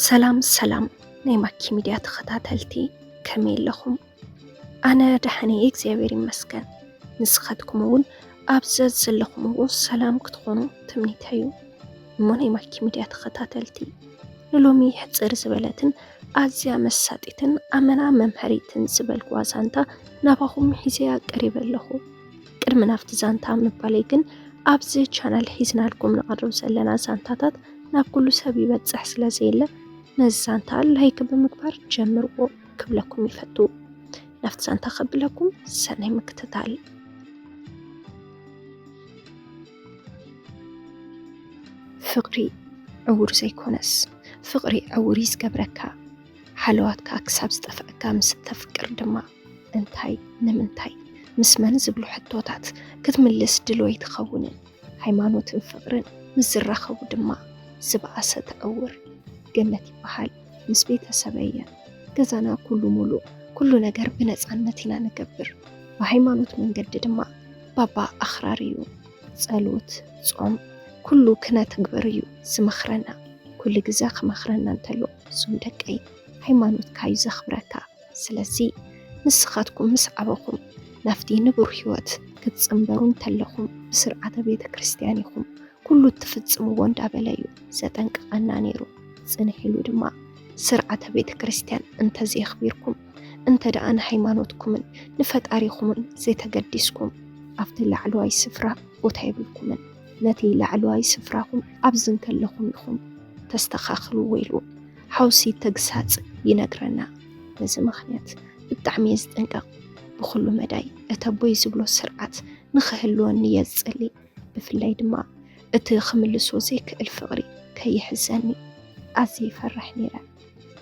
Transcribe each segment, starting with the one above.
ሰላም ናይ ማኪ ሚድያ ተኸታተልቲ ከመይ ኣለኹም? ኣነ ደሕኒ እግዚአብሔር ይመስገን። ንስኻትኩም እውን ኣብዚ ዘለኹምዎ ሰላም ክትኾኑ ትምኒተዩ። እሞ ናይ ማኪ ሚድያ ተኸታተልቲ ንሎሚ ሕፅር ዝበለትን ኣዝያ መሳጢትን ኣመና መምሃሪትን ዝበልክዋ ዛንታ ናባኹም ሒዘ ቀሪበ ኣለኹ። ቅድሚ ናብቲ ዛንታ ምባለይ ግን ኣብዚ ቻናል ሒዝናልኩም ንቐርብ ዘለና ዛንታታት ናብ ኩሉ ሰብ ይበፅሕ ስለዘየለ ነዚ ዛንታ ላይክ ብምግባር ጀምርዎ ክብለኩም ይፈቱ። ናብቲ ዛንታ ከብለኩም ሰናይ ምክትታል። ፍቕሪ ዕውር ዘይኮነስ ፍቕሪ ዕውሪ ዝገብረካ ሓለዋትካ ክሳብ ዝጠፍአካ ምስ ተፍቅር ድማ እንታይ ንምንታይ ምስ መን ዝብሉ ሕቶታት ክትምልስ ድልወይ ትኸውንን ሃይማኖትን ፍቕርን ምስ ዝራኸቡ ድማ ዝበኣሰ ተዕውር ገነት ይበሃል። ምስ ቤተሰበየ ገዛና ኩሉ ሙሉእ ኩሉ ነገር ብነፃነት ኢና ንገብር። ብሃይማኖት መንገዲ ድማ ባባ ኣኽራር እዩ። ጸሎት ጾም ኩሉ ክነተግብር እዩ ዝመኽረና። ኩሉ ግዜ ክመኽረና እንተሎ እሱም ደቀይ ሃይማኖትካ እዩ ዘኽብረካ። ስለዚ ንስኻትኩም ምስ ዓበኹም ናፍቲ ንቡር ህይወት ክትፅንበሩ እንተለኹም ብስርዓተ ቤተ ክርስቲያን ኢኹም ኩሉ ትፍጽምዎ እንዳበለ እዩ ዘጠንቅቐና ነይሩ። ጽንሕ ኢሉ ድማ ስርዓተ ቤተ ክርስቲያን እንተዘይኽቢርኩም እንተ ደኣ ንሃይማኖትኩምን ንፈጣሪኹምን ዘይተገዲስኩም ኣብቲ ላዕለዋይ ስፍራ ቦታ የብልኩምን ነቲ ላዕለዋይ ስፍራኹም ኣብዝን ከለኹም ኢኹም ተስተኻኽልዎ ኢሉ ሓውሲ ተግሳጽ ይነግረና። ነዚ ምኽንያት ብጣዕሚ እየ ዝጠንቀቕ። ብኩሉ መዳይ እተቦይ ዝብሎ ስርዓት ንኽህልወኒ እየ ዝጸሊ። ብፍላይ ድማ እቲ ክምልሶ ዘይክእል ፍቕሪ ከይሕዘኒ ኣዝየ ይፈርሕ ነይረ።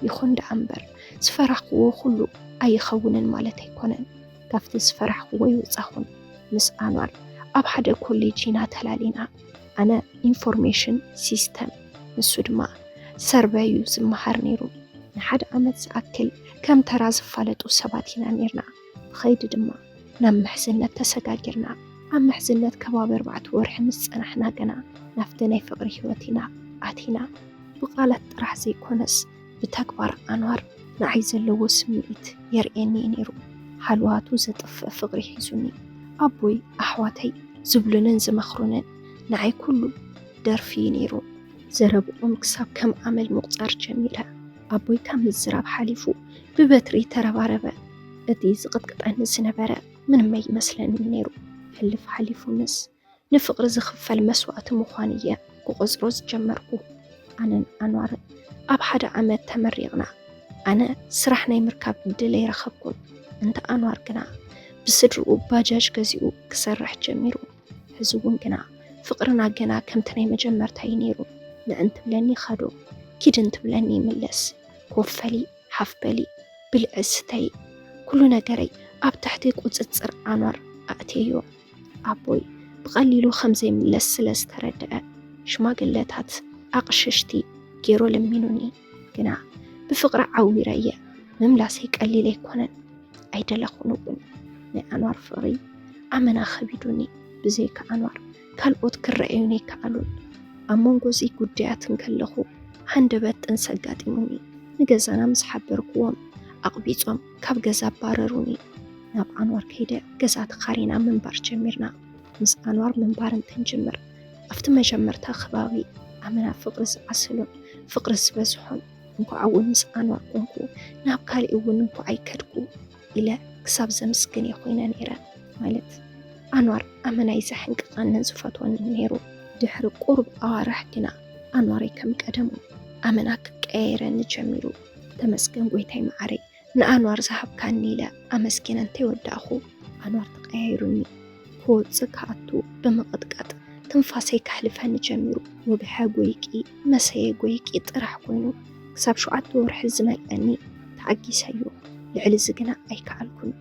ይኹን ደኣ እምበር ዝፈራኽዎ ኩሉ ኣይኸውንን ማለት ኣይኮነን። ካብቲ ዝፈራኽዎ ይወፃኹን። ምስ ኣንዋር ኣብ ሓደ ኮሌጅ ኢና ተላሊና። ኣነ ኢንፎርሜሽን ሲስተም ንሱ ድማ ሰርቨይ እዩ ዝመሃር ነይሩ። ንሓደ ዓመት ዝኣክል ከም ተራ ዝፋለጡ ሰባት ኢና ነርና። ብኸይዲ ድማ ናብ ምሕዝነት ተሰጋጊርና። ኣብ ምሕዝነት ከባቢ 4 ወርሒ ምስ ፀናሕና ገና ናፍቲ ናይ ፍቕሪ ህይወት ኢና ኣቲና። ብቓላት ጥራሕ ዘይኮነስ ብተግባር ኣንዋር ንዓይ ዘለዎ ስምዒት የርኤኒ ነይሩ። ሓልዋቱ ዘጥፍእ ፍቕሪ ሒዙኒ። ኣቦይ ኣሕዋተይ ዝብሉንን ዝመኽሩንን ንዓይ ኩሉ ደርፊ ነይሩ። ዘረብኦም ክሳብ ከም ዓመል ምቁፃር ጀሚረ። ኣቦይ ካብ ምዝራብ ሓሊፉ ብበትሪ ተረባረበ። እቲ ዝቕጥቅጠኒ ዝነበረ ምንም ኣይመስለኒ ነይሩ። ሕልፍ ሓሊፉንስ ንፍቕሪ ዝኽፈል መስዋዕቲ ምዃን እየ ክቆፅሮ ዝጀመርኩ። ኣነን ኣንዋርን ኣብ ሓደ ዓመት ተመሪቕና። ኣነ ስራሕ ናይ ምርካብ ዕድል ኣይረኸብኩን። እንተ ኣንዋር ግና ብስድርኡ ባጃጅ ገዚኡ ክሰርሕ ጀሚሩ። ሕዚ እውን ግና ፍቕርና ገና ከምቲ ናይ መጀመርታይ ነይሩ። ንእን ትብለኒ ኸዶ ኪድን ትብለኒ ይምለስ። ኮፈሊ ሓፍበሊ ብልዒ ስተይ ኩሉ ነገረይ ኣብ ትሕቲ ቁፅፅር ኣንዋር ኣእትዮ። ኣቦይ ብቐሊሉ ከምዘይምለስ ስለ ዝተረድአ ሽማግለታት ኣቕሽሽቲ ገይሮ ለሚኑኒ። ግና ብፍቕሪ ዓዊረ እየ ምምላሰይ ቀሊል ኣይኮነን። ኣይደለኹን እውን ናይ ኣንዋር ፍቕሪ ኣመና ኸቢዱኒ። ብዘይካ ኣንዋር ካልኦት ክረአዩኒ ይከኣሉን። ኣብ መንጎዚ ጉዳያትን ከለኹ ሃንደበት ጥንሲ ኣጋጢሙኒ። ንገዛና ምስ ሓበርክዎም ኣቕቢፆም ካብ ገዛ ኣባረሩኒ። ናብ ኣንዋር ከይደ ገዛ ተኻሪና ምንባር ጀሚርና። ምስ ኣንዋር ምንባር እንተንጅምር ኣብቲ መጀመርታ ከባቢ ኣመና ፍቕሪ ዝዓስሉን ፍቕሪ ዝበዝሖን እንኳዕ እውን ምስ ኣንዋር ኮንኩ ናብ ካሊእ እውን እንኳ ኣይከድኩ ኢለ ክሳብ ዘምስግን የኾይነ ነይረ። ማለት ኣንዋር ኣመናይ ዘሕንቅቐንን ዝፈትወንን ነይሩ። ድሕሪ ቁርብ ኣዋርሕ ግና ኣንዋረይ ከም ቀደሙ ኣመና ክቀያየረኒ ጀሚሩ። ተመስገን ጎይታይ መዓረይ ንኣንዋር ዝሃብካኒ ኢለ ኣመስኪነ እንተይወዳእኹ ኣንዋር ተቀያይሩኒ። ክወፅእ ከኣቱ ብምቕጥቃጥ ትንፋሰይ ካሕልፈኒ ጀሚሩ። ወግሐ ጎይቂ መሰየ ጎይቂ ጥራሕ ኮይኑ ክሳብ 7 ወርሒ ዝመልአኒ ተዓጊሰዮ። ልዕሊ ዝግና ኣይከኣልኩን።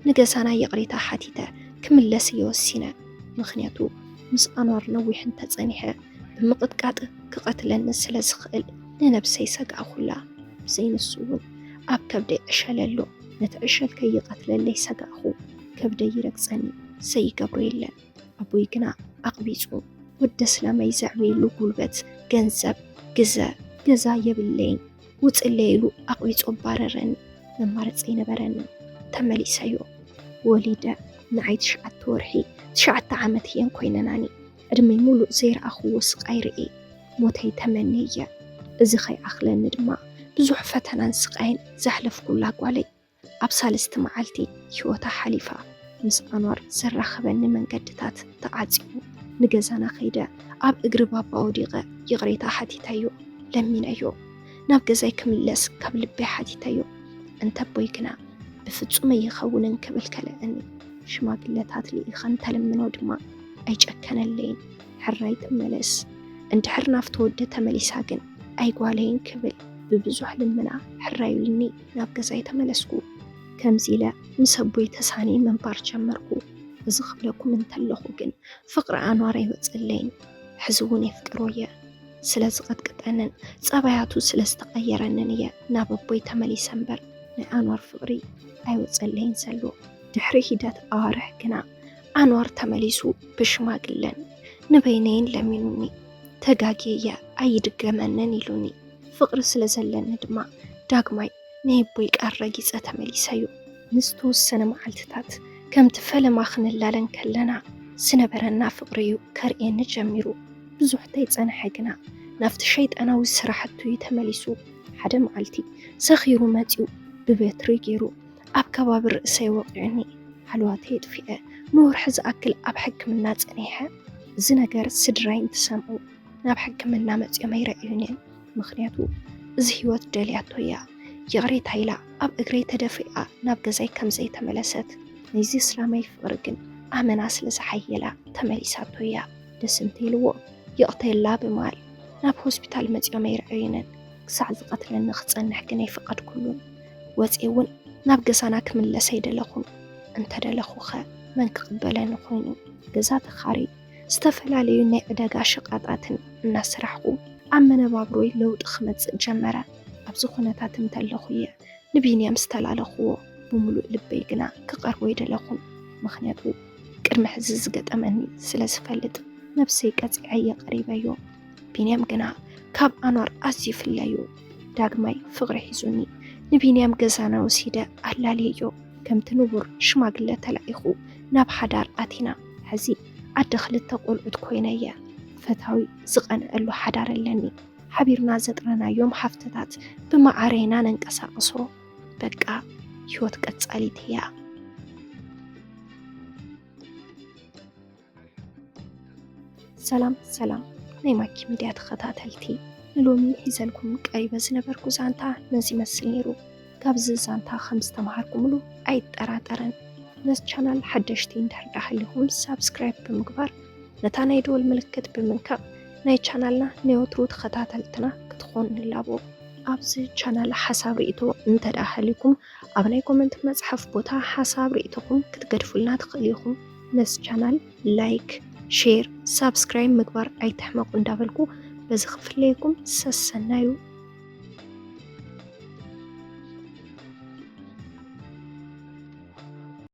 ንገዛና የቕሪታ ሓቲተ ክምለስ እየወሲነ። ምኽንያቱ ምስ ኣንዋር ነዊሕ እንተፀኒሐ ብምቕጥቃጥ ክቐትለኒ ስለ ዝኽእል ንነብሰይ ሰጋእኹላ። ብዘይንሱ እውን ኣብ ከብደይ ዕሸለሎ። ነቲ ዕሸል ከይቐትለለይ ሰጋእኹ ከብደይ ይረግፀኒ ዘይገብሮ የለን። ኣቦይ ግና ኣቕቢፁ ወደ ስላመይ ዘዕብየሉ ጉልበት ገንዘብ ገዛ የብለይን ውፅለይሉ ኣቕቢጾ ባረረኒ መማረፂ ነበረኒ ተመሊሰዮ ወሊደ ንዓይ 9 ወርሒ 9 ዓመት እየን ኮይነናኒ ዕድመይ ሙሉእ ዘይረኣኽዎ ስቃይ ርኤ ሞተይ ተመነየ እዚ ኸይኣኽለኒ ድማ ብዙሕ ፈተናን ስቃይን ዘሕለፍኩላ ጓለይ ኣብ 3 መዓልቲ ህይወታ ሓሊፋ ምስ ኣንዋር ዘራኸበኒ መንገድታት ተዓፂቡ ንገዛና ኸይደ ኣብ እግሪ ባባ ወዲቐ ይቕሬታ ሓቲተዮ ለሚነዮ ናብ ገዛይ ክምለስ ካብ ልበይ ሓቲተዮ እንተቦይ ግና ብፍጹም ይኸውንን ክብል ከለአኒ ሽማግለታት ልኢኸን ተለምኖ ድማ ኣይጨከነለይን ሕራይ ትመለስ እንድሕር ናፍቲ ወደ ተመሊሳ ግን ኣይጓለይን ክብል ብብዙሕ ልምና ሕራዩልኒ ናብ ገዛይ ተመለስኩ ከምዚ ኢለ ምስ ኣቦይ ተሳኒ መንባር ጀመርኩ እዚ ክብለኩም እንተለኹ ግን ፍቕሪ ኣንዋር ኣይወፅለይን ሕዚ እውን የፍቅሮ እየ ስለ ዝቐጥቅጠንን ጸባያቱ ስለ ዝተቐየረንን እየ ናብ ኣቦይ ተመሊሰ እምበር ናይ ኣንዋር ፍቕሪ ኣይወፅለይን ዘሎ ድሕሪ ሂደት ኣዋርሕ ግና ኣንዋር ተመሊሱ ብሽማግለን ንበይነይን ለሚኑኒ ተጋጊየ ኣይድገመንን ኢሉኒ ፍቕሪ ስለ ዘለኒ ድማ ዳግማይ ናይ ኣቦይ ቃል ረጊፀ ተመሊሰዩ ንዝተወሰነ መዓልትታት ከምቲ ፈለማ ክንላለን ከለና ዝነበረና ፍቕሪዩ ከርእየኒ ጀሚሩ ብዙሕ ተይፀንሐ ግና ናፍቲ ሸይጣናዊ ስራሕቱ ተመሊሱ ሓደ መዓልቲ ሰኺሩ መፂኡ ብበትሪ ገይሩ ኣብ ከባቢ ርእሰይ ወቂዕኒ ሓልዋተይ ጥፊአ ንወርሒ ዝኣክል ኣብ ሕክምና ፀኒሐ እዚ ነገር ስድራይ እንትሰምዑ ናብ ሕክምና መፂኦም ኣይረኣዩንን ምክንያቱ እዚ ህይወት ደልያቶ እያ ይቕሬታ ኢላ ኣብ እግረይ ተደፊኣ ናብ ገዛይ ከምዘይ ተመለሰት ነዚ እስላማይ ፍቕሪ ግን ኣመና ስለ ዝሓየላ ተመሊሳቶ እያ ደስ እንተይልዎ ይቕተየላ ብማል ናብ ሆስፒታል መፂኦም ኣይረኣዩንን ክሳዕ ዝቐትለኒ ክፀንሕ ግን ኣይፈቐድኩሉን ወፂ እውን ናብ ገዛና ክምለስ ኣይደለኹን እንተደለኹ ኸ መን ክቕበለኒ ኮይኑ ገዛ ተኻሪ ዝተፈላለዩ ናይ ዕዳጋ ሸቃጣትን እናስራሕኩ ኣብ መነባብሮይ ለውጢ ክመፅእ ጀመረ ኣብዚ ኩነታት እንተለኹ እየ ንቢንያም ዝተላለኽዎ ብምሉእ ልበይ ግና ክቐርቦ ኣይደለኹን ምክንያቱ ቅድሚ ሕዚ ዝገጠመኒ ስለ ዝፈልጥ ነብሰይ ቀፂዐ የቐሪበዮ ቢንያም ግና ካብ ኣንዋር ኣዝዩ ይፍለዩ ዳግማይ ፍቕሪ ሒዙኒ ንቢንያም ገዛና ወሲደ ኣላልየዮ ከምቲ ንቡር ሽማግለ ተላኢኹ ናብ ሓዳር ኣቲና ሕዚ ኣደ 2 ቆልዑት ኮይነየ ፈታዊ ዝቐንአሉ ሓዳር ኣለኒ ሓቢርና ዘጥረናዮም ሓፍትታት ብማዕረይና ነንቀሳቕሶ በቃ ህይወት ቀጻሊት እያ ሰላም ናይ ማኪ ሚድያ ተኸታተልቲ ንሎሚ ሒዘልኩም ቀሪበ ዝነበርኩ ዛንታ ነዚ መስል ነይሩ ካብዚ ዛንታ ከም ዝተምሃርኩምሉ ኣይጠራጠረን ነዚ ቻናል ሓደሽቲ እንድሕር ዳሃሊኹም ሳብስክራይብ ብምግባር ነታ ናይ ደወል ምልክት ብምንካቕ ናይ ቻናልና ናይ ወትሩ ተኸታተልትና ክትኾኑ ንላቦ ኣብዚ ቻናል ሓሳብ ርእይቶ እንተዳሃሊኩም ኣብ ናይ ኮመንት መጽሐፍ ቦታ ሓሳብ ርእይቶኩም ክትገድፉልና ትኽእሉ ኢኹም ነዚ ቻናል ላይክ ሼር ሳብስክራይብ ምግባር ኣይትሕመቁ እንዳበልኩ በዚ ክፍለይኩም ሰሰናዩ